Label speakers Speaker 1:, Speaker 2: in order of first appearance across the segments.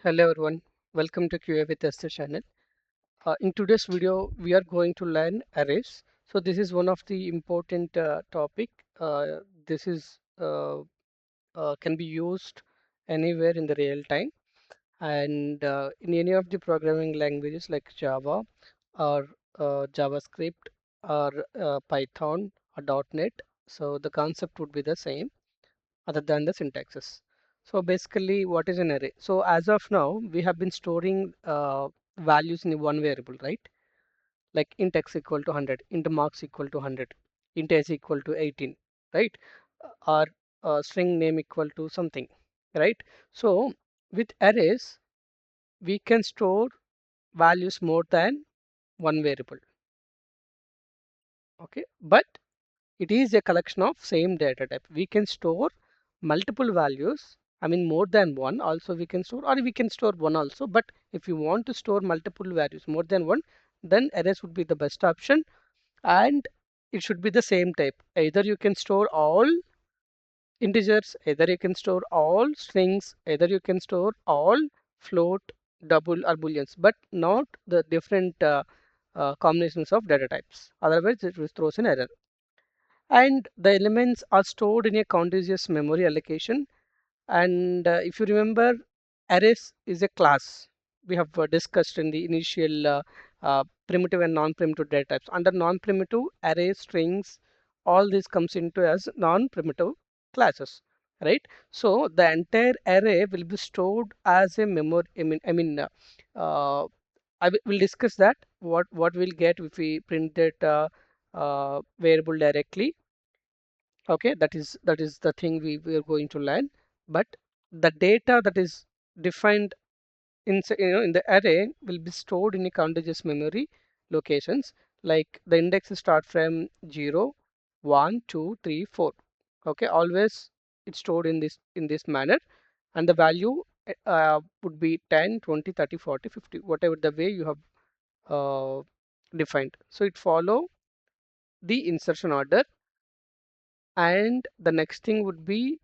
Speaker 1: Hello everyone, welcome to QAWithSJ channel. In today's video, we are going to learn arrays. So this is one of the important topic. This is can be used anywhere in the real time and in any of the programming languages like Java or JavaScript or Python or .NET. So the concept would be the same other than the syntaxes. So basically, what is an array? So as of now, we have been storing values in one variable, right? Like int x equal to 100, int marks equal to 100, int s equal to 18, right? Or string name equal to something, right? So with arrays, we can store values more than one variable, okay? But it is a collection of same data type. We can store multiple values. I mean more than one also we can store, or we can store one also. But if you want to store multiple values more than one, then arrays would be the best option, and it should be the same type. Either you can store all integers, either you can store all strings, either you can store all float, double or booleans, but not the different combinations of data types. Otherwise it throws an error. And the elements are stored in a contiguous memory allocation. And if you remember, arrays is a class we have discussed in the initial primitive and non-primitive data types. Under non-primitive, array strings, all this comes into as non-primitive classes, right? So the entire array will be stored as a memory. Uh, will discuss that what we'll get if we print that variable directly. Okay, that is the thing we are going to learn. But the data that is defined in the array will be stored in a contiguous memory locations, like the index start from 0, 1, 2, 3, 4. Okay, always it's stored in this manner, and the value would be 10, 20, 30, 40, 50, whatever the way you have defined. So it follow the insertion order. And the next thing would be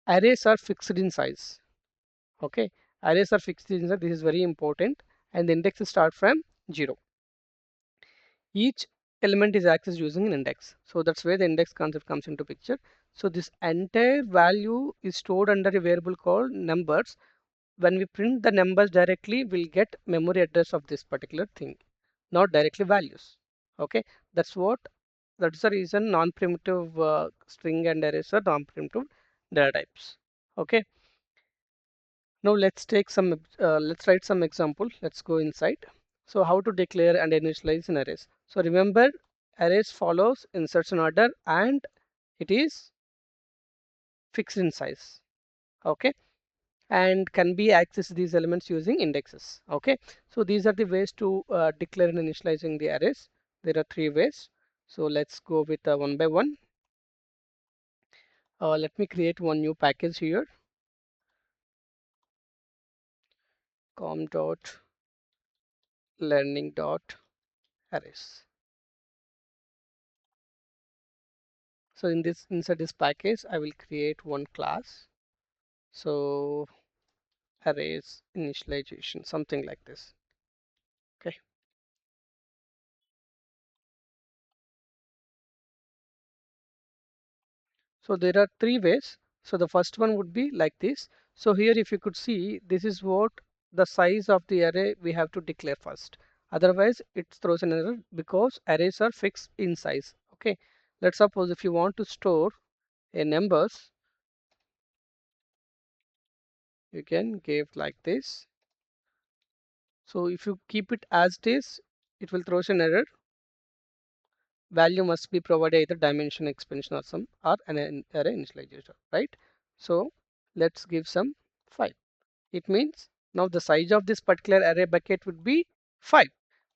Speaker 1: arrays are fixed in size. Okay, arrays are fixed in size. This is very important. And the index start from 0. Each element is accessed using an index. So that's where the index concept comes into picture. So this entire value is stored under a variable called numbers. When we print the numbers directly, we'll get memory address of this particular thing, not directly values. Okay, that's the reason non-primitive string and arrays are non-primitive data types. Okay. Now let's write some example. Let's go inside. So how to declare and initialize an arrays. So remember, arrays follows insertion order and it is fixed in size. Okay, and can be accessed these elements using indexes. Okay, so these are the ways to declare and initializing the arrays. There are three ways. So let's go with one by one. Let me create one new package here. com.learning.arrays. So inside this package, I will create one class. So arrays initialization, something like this. Okay. So there are three ways. So the first one would be like this. So here, if you could see, this is what the size of the array we have to declare first. Otherwise, it throws an error because arrays are fixed in size. Okay. Let's suppose if you want to store a numbers, you can give like this. So if you keep it as it is, it will throw an error. Value must be provided either dimension, expansion, or some or an array initializer, right? So let's give some 5. It means now the size of this particular array bucket would be 5.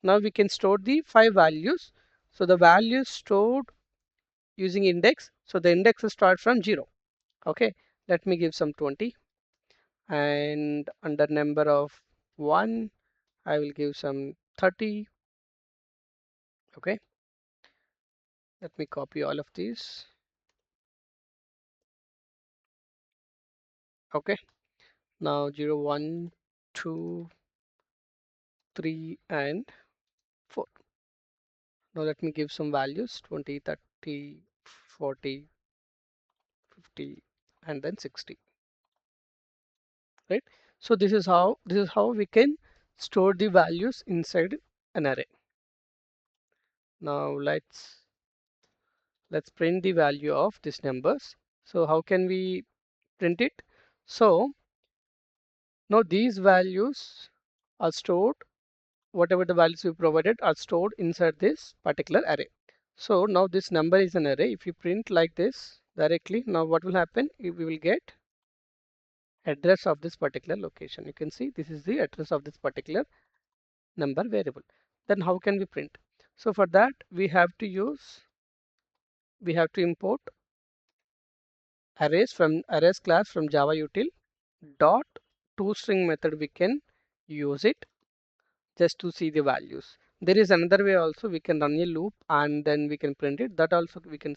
Speaker 1: Now we can store the 5 values. So the values stored using index. So the index will start from 0. Okay, let me give some 20, and under number of 1 I will give some 30. Okay, let me copy all of these. Okay, now 0, 1, 2, 3, and 4. Now let me give some values 20, 30, 40, 50, and then 60. Right? So this is how we can store the values inside an array. Now let's print the value of these numbers. So how can we print it? So now these values are stored, whatever the values we provided are stored inside this particular array. So now this number is an array. If you print like this directly, now what will happen? We will get address of this particular location. You can see this is the address of this particular number variable. Then how can we print? So for that we have to import arrays from arrays class from Java util dot toString method. We can use it just to see the values. There is another way also. We can run a loop and then we can print it. That also we can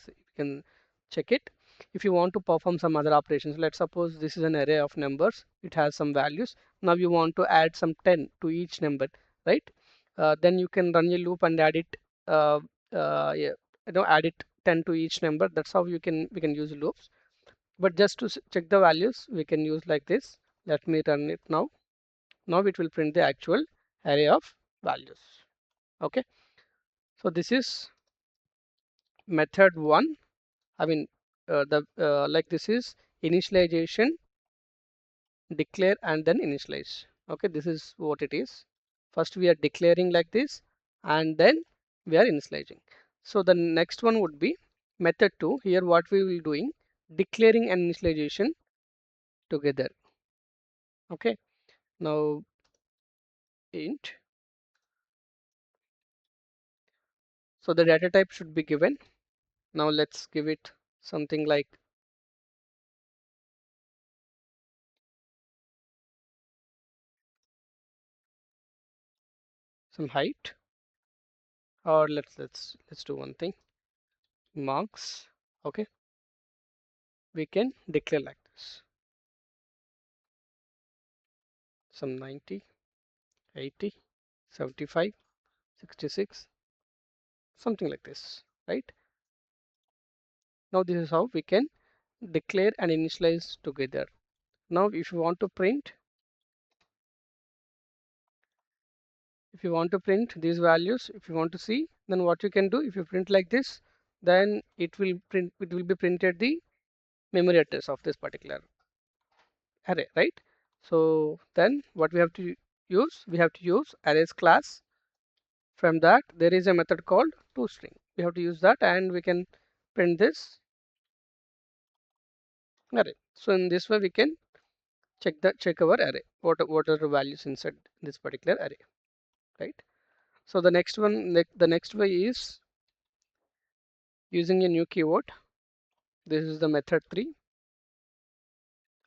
Speaker 1: check it. If you want to perform some other operations, let's suppose this is an array of numbers. It has some values. Now you want to add some 10 to each number, right? Then you can run a loop and add it. Yeah, add it 10 to each number. That's how we can use loops. But just to check the values, we can use like this. Let me run it now. Now it will print the actual array of values. Okay, so this is method 1. I mean like this is initialization, declare, and then initialize. Okay, this is what it is. First we are declaring like this and then we are initializing. So the next one would be method 2. Here what we will doing, declaring and initialization together. Okay, now int. So the data type should be given. Now let's give it something like some height, or let's do one thing, marks. Okay, we can declare like this, some 90, 80, 75, 66, something like this, right? Now this is how we can declare and initialize together. Now if you want to print these values, if you want to see, then what you can do, if you print like this, then it will be printed the memory address of this particular array, right? So then what we have to use, arrays class. From that there is a method called toString. We have to use that and we can print this array. So in this way we can check our array, what are the values inside this particular array, right? So the next one, the next way is using a new keyword. This is the method 3.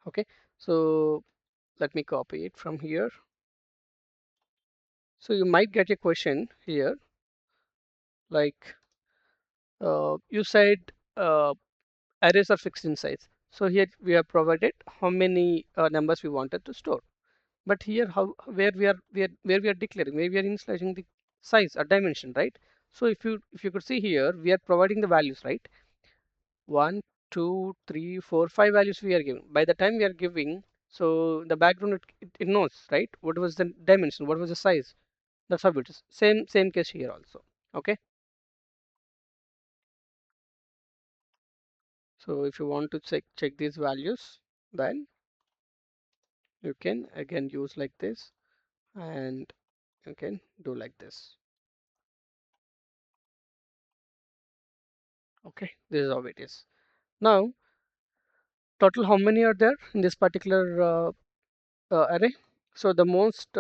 Speaker 1: Okay, so let me copy it from here. So you might get a question here like you said arrays are fixed in size. So here we have provided how many numbers we wanted to store. But here where we are declaring, where we are initializing the size or dimension, right? So if you could see here, we are providing the values, right? 1, 2, 3, 4, 5 values we are giving. By the time we are giving, so the background it knows, right? What was the dimension? What was the size? That's how it is. Same case here also. Okay. So if you want to check these values, then you can again use like this, and you can do like this. Okay, this is how it is. Now total how many are there in this particular array? So the most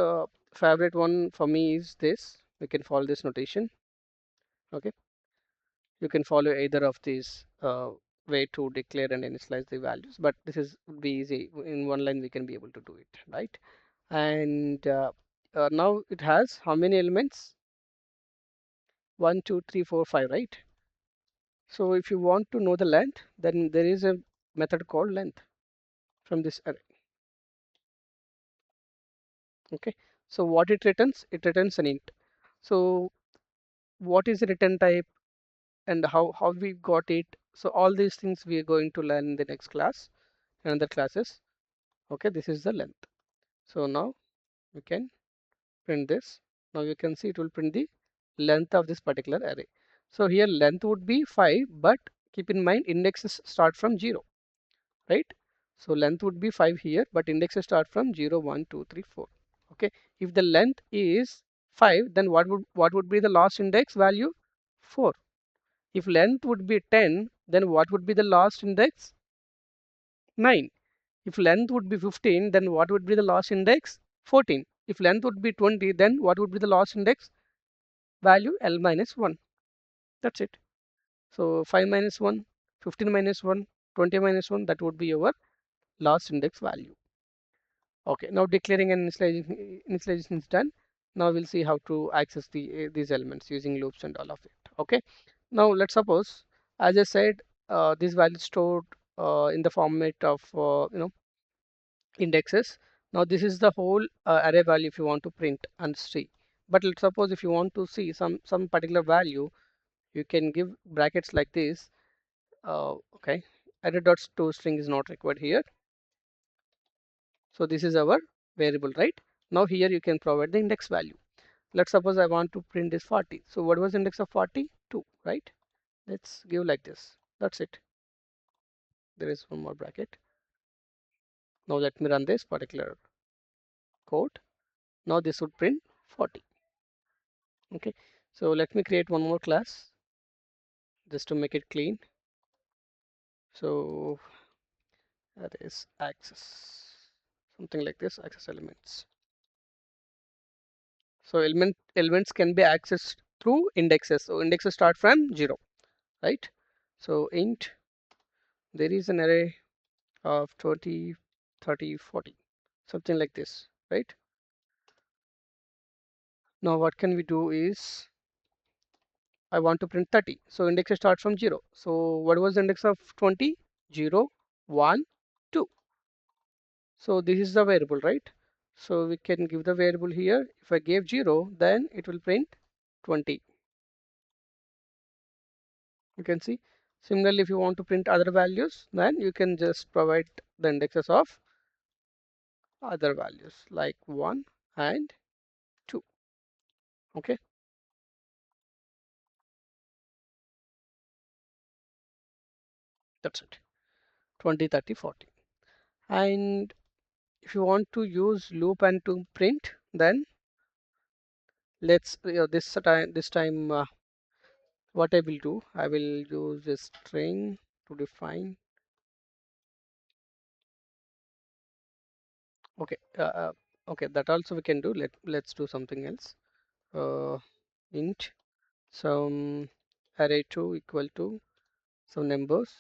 Speaker 1: favorite one for me is this. We can follow this notation. Okay, you can follow either of these way to declare and initialize the values, but this is would be easy. In one line we can be able to do it, right? And now it has how many elements? 1, 2, 3, 4, 5, right? So if you want to know the length, then there is a method called length from this array. Okay, so what it returns? It returns an int. So what is the return type and how we got it? So all these things we are going to learn in the next class, another classes. Okay, this is the length. So now we can print this. Now you can see it will print the length of this particular array. So here length would be 5, but keep in mind indexes start from 0, right? So length would be 5 here, but indexes start from 0, 1, 2, 3, 4. Okay, if the length is 5, then what would be the last index value? 4. If length would be 10, then what would be the last index? 9. If length would be 15, then what would be the last index? 14. If length would be 20, then what would be the last index? Value L minus 1. That's it. So 5 minus 1, 15 minus 1, 20 minus 1, that would be your last index value. Okay, now declaring and initialization is done. Now we'll see how to access these elements using loops and all of it. Okay, now let's suppose, as I said, this value stored in the format of indexes. Now this is the whole array value if you want to print and see. But let's suppose if you want to see some particular value, you can give brackets like this. Okay, Array.toString is not required here. So this is our variable, right? Now here you can provide the index value. Let's suppose I want to print this 40. So what was the index of 40? 2, right? Let's give like this. That's it. There is one more bracket. Now let me run this particular code. Now this would print 40. Okay, so let me create one more class just to make it clean. So that is access, something like this, access elements. So elements can be accessed through indexes. So indexes start from 0, right? So int, there is an array of 20, 30, 40, something like this, right? Now what can we do is I want to print 30. So index starts from 0. So what was the index of 20? 0, 1, 2. So this is the variable, right? So we can give the variable here. If I gave 0, then it will print 20. You can see. Similarly, if you want to print other values, then you can just provide the indexes of other values like 1 and 2. Okay. That's it. 20, 30, 40. And if you want to use loop and to print, then let's this time what I will do, I will use a string to define. Okay, okay, that also we can do. Let's do something else. Int some array2 equal to some numbers,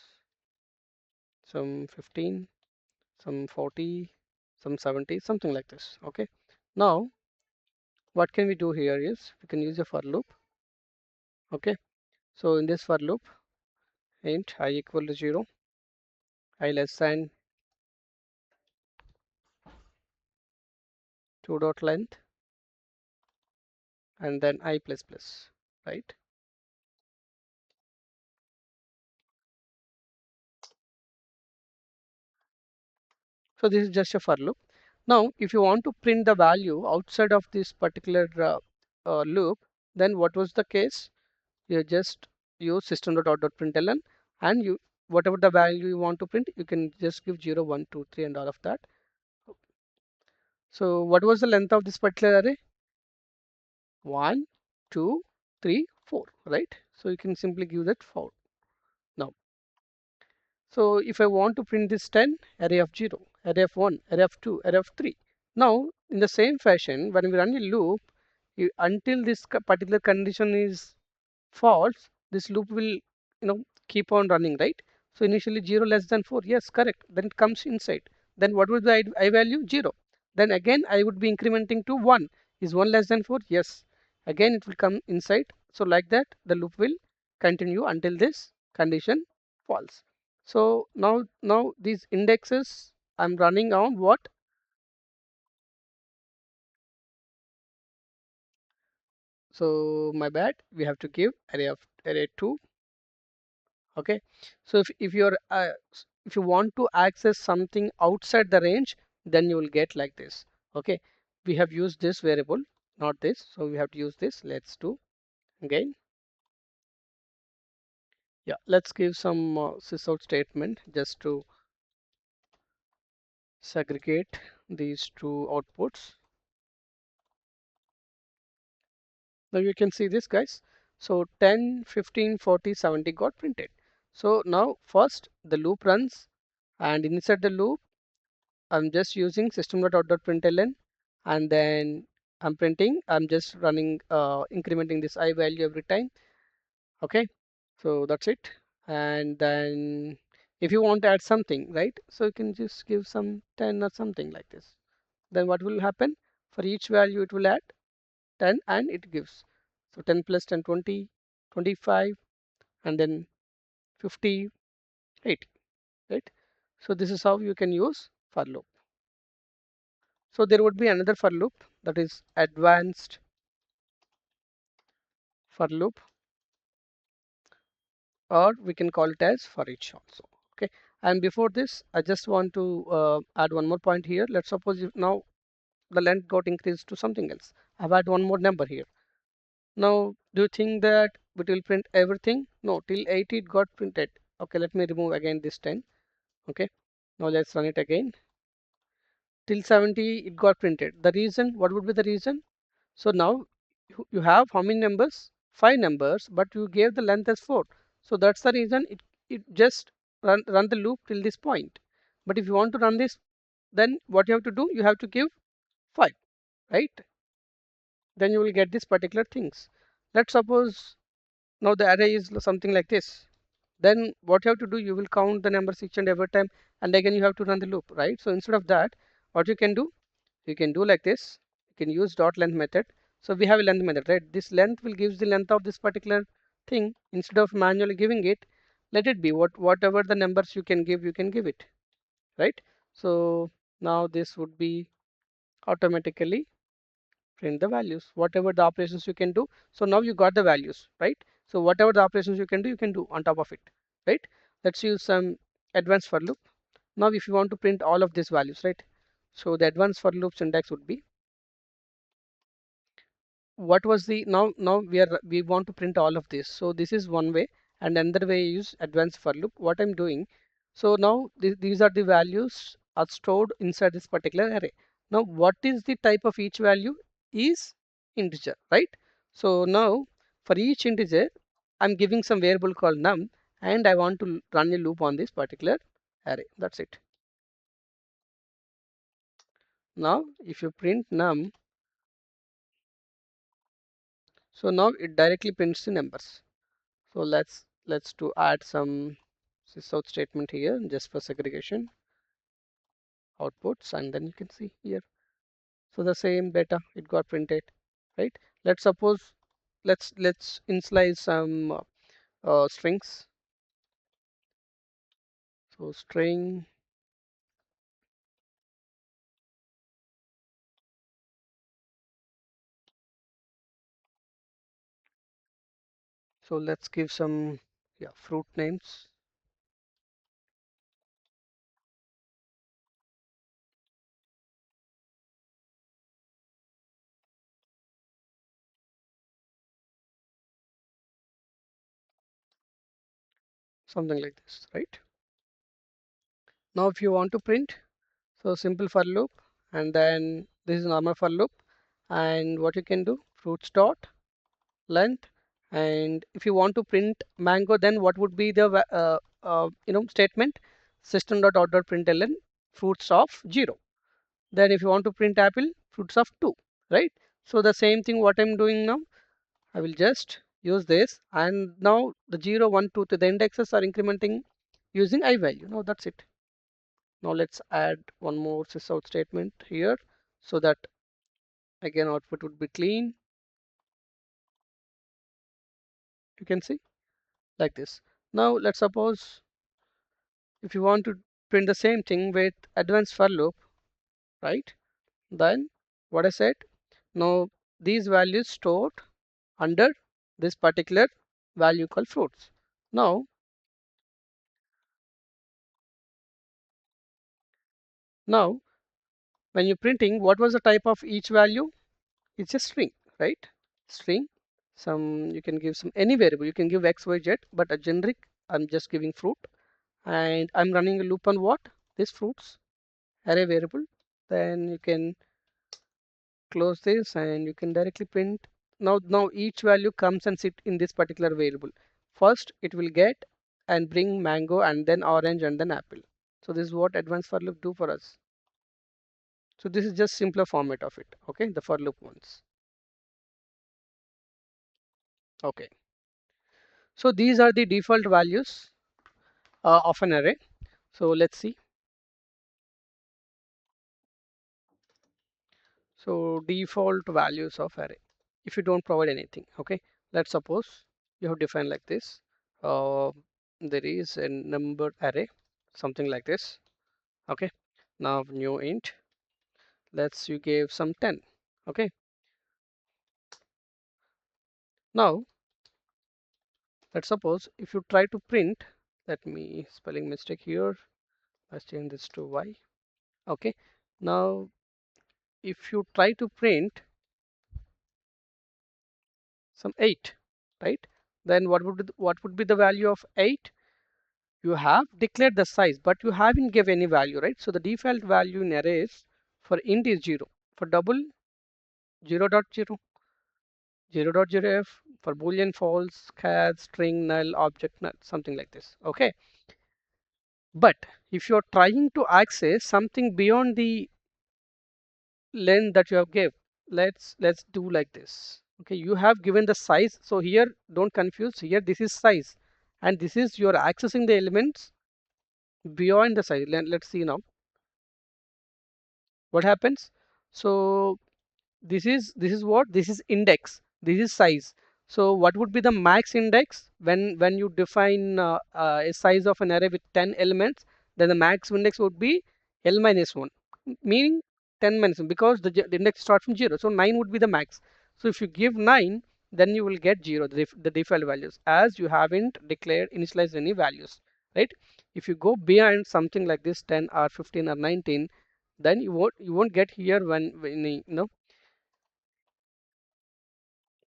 Speaker 1: some 15, some 40, some 70, something like this. Okay, now what can we do here is we can use a for loop. Okay, so in this for loop, int I equal to 0, I less than 2 dot length, and then I plus plus, right? So this is just a for loop. Now if you want to print the value outside of this particular loop, then what was the case? You just use system.out.println, and you whatever the value you want to print, you can just give 0, 1, 2, 3 and all of that. So what was the length of this particular array? 1, 2, 3, 4, right? So you can simply give that 4. Now, so if I want to print this 10, array of 0, array of 1, array of 2, array of 3. Now in the same fashion, when we run a loop, until this particular condition is false, this loop will keep on running, right? So initially 0 less than 4, yes, correct, then it comes inside. Then what would the I value? 0. Then again I would be incrementing to 1. Is 1 less than 4? Yes, again it will come inside. So like that the loop will continue until this condition false. So now these indexes I'm running on what? So my bad, we have to give array 2. Okay, so if you're if you want to access something outside the range, then you will get like this. Okay, we have used this variable, not this, so we have to use this. Let's do again. Yeah, let's give some sysout statement just to segregate these two outputs. Now you can see this, guys. So 10, 15, 40, 70 got printed. So now first the loop runs, and inside the loop I'm just using system.out.println, and then I'm just running incrementing this I value every time. Okay, so that's it. And then if you want to add something, right, so you can just give some 10 or something like this. Then what will happen? For each value it will add 10 and it gives. So 10 plus 10, 20, 25, and then 50, 80, right? So this is how you can use for loop. So there would be another for loop, that is advanced for loop, or we can call it as for each also. Okay, and before this I just want to add one more point here. Let's suppose if now the length got increased to something else. I've added one more number here. Now do you think that it will print everything? No, till 80 it got printed. Okay, let me remove again this 10. Okay, now let's run it again. Till 70 it got printed. The reason, what would be the reason? So now you have how many numbers? 5 numbers, but you gave the length as 4. So that's the reason it just run the loop till this point. But if you want to run this, then what you have to do, you have to give 5, right? Then you will get these particular things. Let's suppose now the array is something like this. Then what you have to do, you will count the numbers each and every time, and again you have to run the loop, right? So instead of that, what you can do, like this. You can use dot length method. So we have a length method, right? This length will gives the length of this particular thing. Instead of manually giving it, let it be whatever the numbers you can give it, right? So now this would be automatically print the values, whatever the operations you can do. So now you got the values, right? So whatever the operations you can do on top of it, right? Let's use some advanced for loop. Now if you want to print all of these values, right? So the advanced for loop syntax would be, what was the, now we want to print all of this. So this is one way, and another way is advanced for loop. What I'm doing, so now these are the values are stored inside this particular array. Now what is the type of each value? Is integer, right? So now for each integer I'm giving some variable called num, and I want to run a loop on this particular array. That's it. Now if you print num, so now it directly prints the numbers. So let's to add some sysout statement here just for segregation outputs, and then you can see here. So the same data it got printed, right? Let's suppose let's initialize some strings. So string, so let's give some, yeah, fruit names. Something like this, right? Now if you want to print, so simple for loop, and then this is normal for loop, and what you can do, fruits dot length. And if you want to print mango, then what would be the statement? System.out.println fruits of 0. Then if you want to print apple, fruits of 2, right? So the same thing what I'm doing now, I will just use this, and now the 0, 1, 2 to the indexes are incrementing using I value. Now that's it. Now let's add one more sysout statement here, so that again output would be clean. You can see like this. Now let's suppose if you want to print the same thing with advanced for loop, right? Then what I said, now these values stored under this particular value called fruits. Now when you're printing, what was the type of each value? It's a string, right? String. Some you can give some any variable. You can give x, y, z, but a generic. I'm just giving fruit, and I'm running a loop on what? This fruits array variable. Then you can close this, and you can directly print. Now each value comes and sit in this particular variable. First, it will get and bring mango, and then orange, and then apple. So this is what advanced for loop do for us. So this is just simpler format of it. Okay, the for loop ones. Okay. So these are the default values of an array. So let's see. So default values of array. If you don't provide anything, okay. Let's suppose you have defined like this. Uh, there is a number array, something like this. Okay. Now new int. Let's you gave some 10. Okay. Now let's suppose if you try to print. Let me spelling mistake here. Let's change this to y. Okay. Now if you try to print some 8, right, then what would be the value of 8? You have declared the size, but you haven't give any value, right? So the default value in arrays for int is 0, for double 0.0, 0.0f, for boolean false, char, string null, object null, something like this. Okay, but if you're trying to access something beyond the length that you have gave, let's do like this. Okay, you have given the size, so here don't confuse, here this is size, and this is you're accessing the elements beyond the size. Let's see now what happens. So this is what, this is index, this is size. So what would be the max index when you define a size of an array with 10 elements? Then the max index would be l minus 1, meaning 10 minus 1, because the index starts from 0. So 9 would be the max. So if you give 9, then you will get 0, the default values, as you haven't declared initialized any values, right? If you go beyond something like this 10 or 15 or 19, then you won't get here when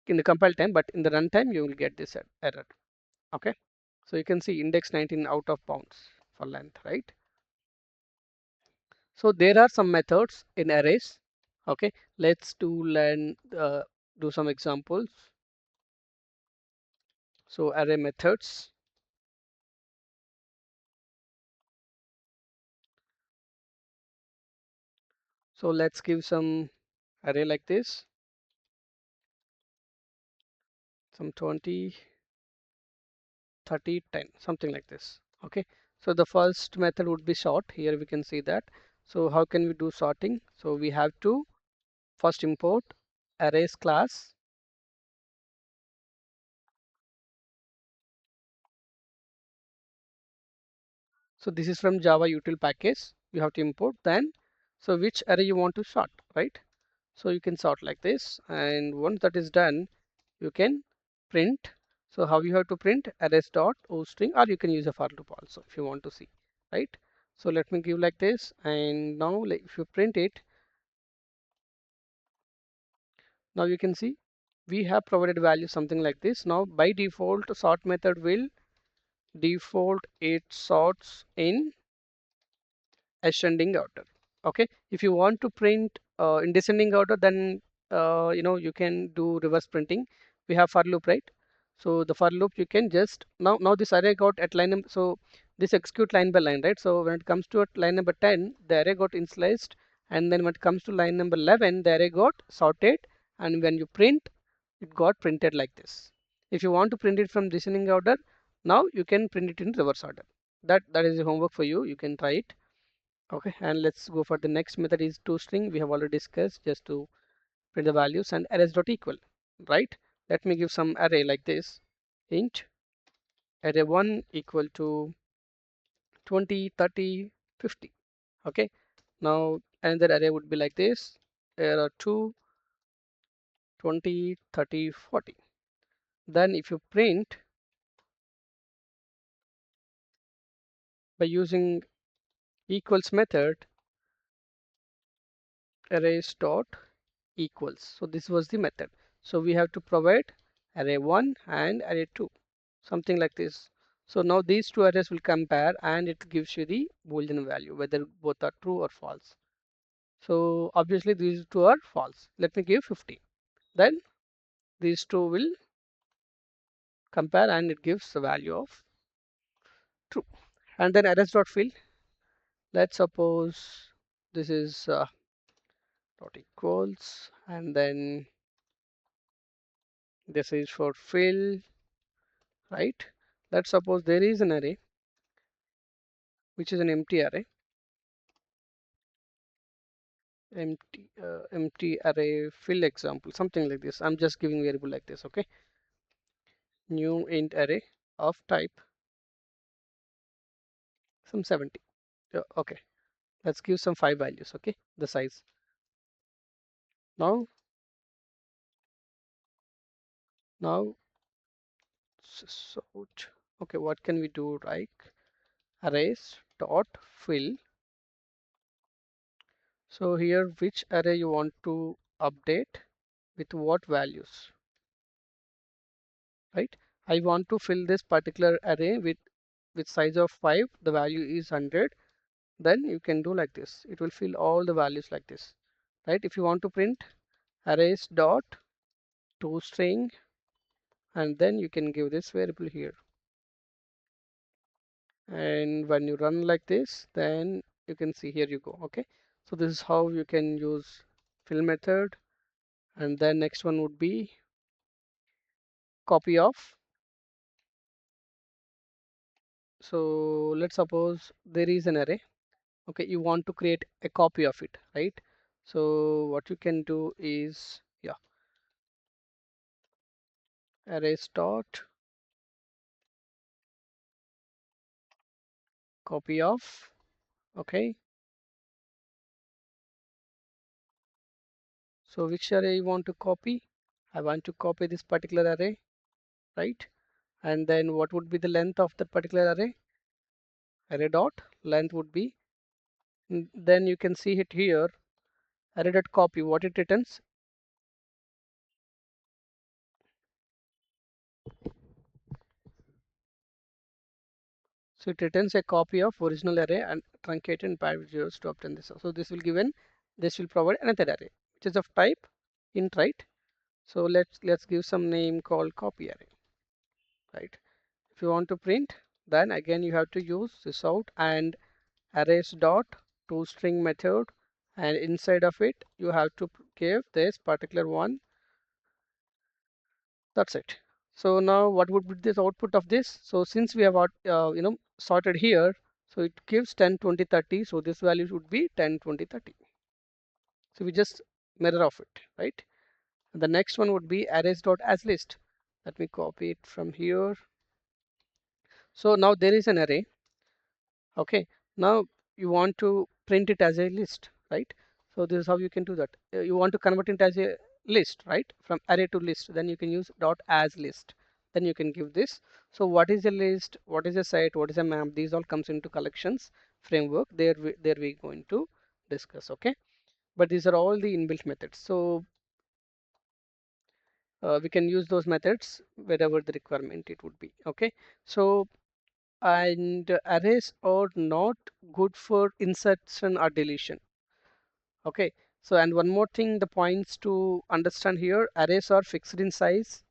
Speaker 1: in the compile time, but in the runtime you will get this error. Okay, so you can see index 19 out of bounds for length, right? So there are some methods in arrays. Okay, let's do some examples. So array methods. So let's give some array like this, some 20, 30, 10, something like this. Okay, so the first method would be sort. Here we can see that. So how can we do sorting? So we have to first import arrays class. So this is from Java util package. You have to import, then so which array you want to sort, right? So you can sort like this, and once that is done, you can print. So how you have to print? Arrays.toString, or you can use a for loop also if you want to see, right? So let me give like this, and now like if you print it, now you can see we have provided value something like this. Now by default sort method will default it sorts in ascending order. Okay, if you want to print in descending order, then you can do reverse printing. We have for loop, right? So the for loop, you can just now this array got at line number, so this execute line by line, right? So when it comes to at line number 10, the array got initialized, and then when it comes to line number 11, the array got sorted, and when you print, it got printed like this. If you want to print it from descending order, now you can print it in reverse order. That is the homework for you. You can try it. Okay, and let's go for the next method is toString. We have already discussed, just to print the values, and arrays.equal, right? Let me give some array like this. Int array1 equal to 20, 30, 50. Okay, now another array would be like this. Array2 20, 30, 40. Then if you print by using equals method, Arrays.equals. So this was the method. So we have to provide array1 and array2, something like this. So now these two arrays will compare and it gives you the Boolean value, whether both are true or false. So obviously these two are false. Let me give 50. Then these two will compare and it gives the value of true. And then Arrays.fill. Let's suppose this is dot equals, and then this is for fill, right? Let's suppose there is an array which is an empty array, empty array fill example, something like this. I'm just giving variable like this. Okay, new int array of type some 70. Okay, let's give some 5 values. Okay, the size. Now so okay, what can we do? Like arrays dot fill. So here, which array you want to update with what values, right? I want to fill this particular array with size of 5. The value is 100. Then you can do like this. It will fill all the values like this, right? If you want to print arrays dot toString, and then you can give this variable here. And when you run like this, then you can see here you go. Okay, so this is how you can use fill method. And then next one would be copy of. So let's suppose there is an array. Okay, you want to create a copy of it, right? So what you can do is, yeah, arrays dot copy of. Okay, so which array you want to copy? I want to copy this particular array, right? And then what would be the length of that particular array? Array dot length would be, then you can see it here, array dot copy. What it returns? So it returns a copy of original array and truncated and paired with zeros to obtain this. So this will given, this will provide another array which is of type int, right? So let's give some name called copy array, right? If you want to print, then again you have to use this out and arrays dot toString method, and inside of it you have to give this particular one. That's it. So now what would be this output of this? So since we have sorted here, so it gives 10, 20, 30. So this value should be 10, 20, 30. So we just mirror of it, right? And the next one would be Arrays.asList. Let me copy it from here. So now there is an array. Okay, now you want to print it as a list, right? So this is how you can do that. You want to convert it as a list, right? From array to list, then you can use dot as list. Then you can give this. So what is a list? What is a set? What is a map? These all comes into collections framework. There we going to discuss. Okay, but these are all the inbuilt methods. So we can use those methods wherever the requirement it would be. Okay, so and arrays are not good for insertion or deletion. Okay, so and one more thing, the points to understand here, arrays are fixed in size.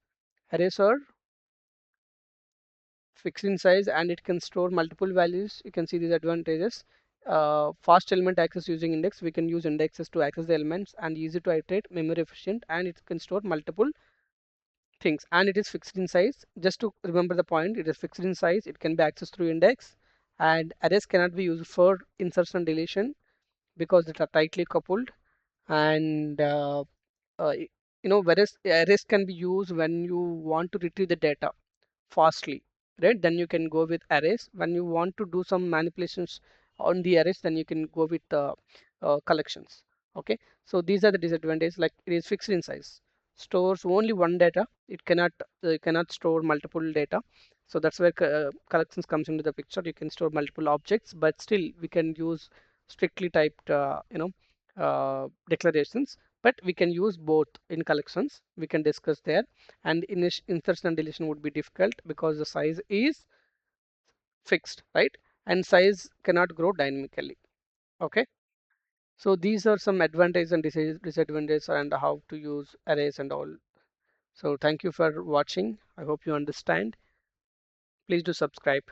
Speaker 1: Arrays are fixed in size and it can store multiple values. You can see these advantages. Fast element access using index. We can use indexes to access the elements, and easy to iterate, memory efficient, and it can store multiple things, and it is fixed in size. Just to remember the point, it is fixed in size. It can be accessed through index, and arrays cannot be used for insertion and deletion because they are tightly coupled. And uh, whereas arrays can be used when you want to retrieve the data fastly, right? Then you can go with arrays. When you want to do some manipulations on the arrays, then you can go with collections. Okay, so these are the disadvantages. Like it is fixed in size, stores only one data. It cannot store multiple data. So that's where collections comes into the picture. You can store multiple objects, but still we can use strictly typed declarations. But we can use both in collections. We can discuss there. And insertion and deletion would be difficult because the size is fixed, right? And size cannot grow dynamically. Okay. So these are some advantages and disadvantages and how to use arrays and all. So thank you for watching. I hope you understand. Please do subscribe.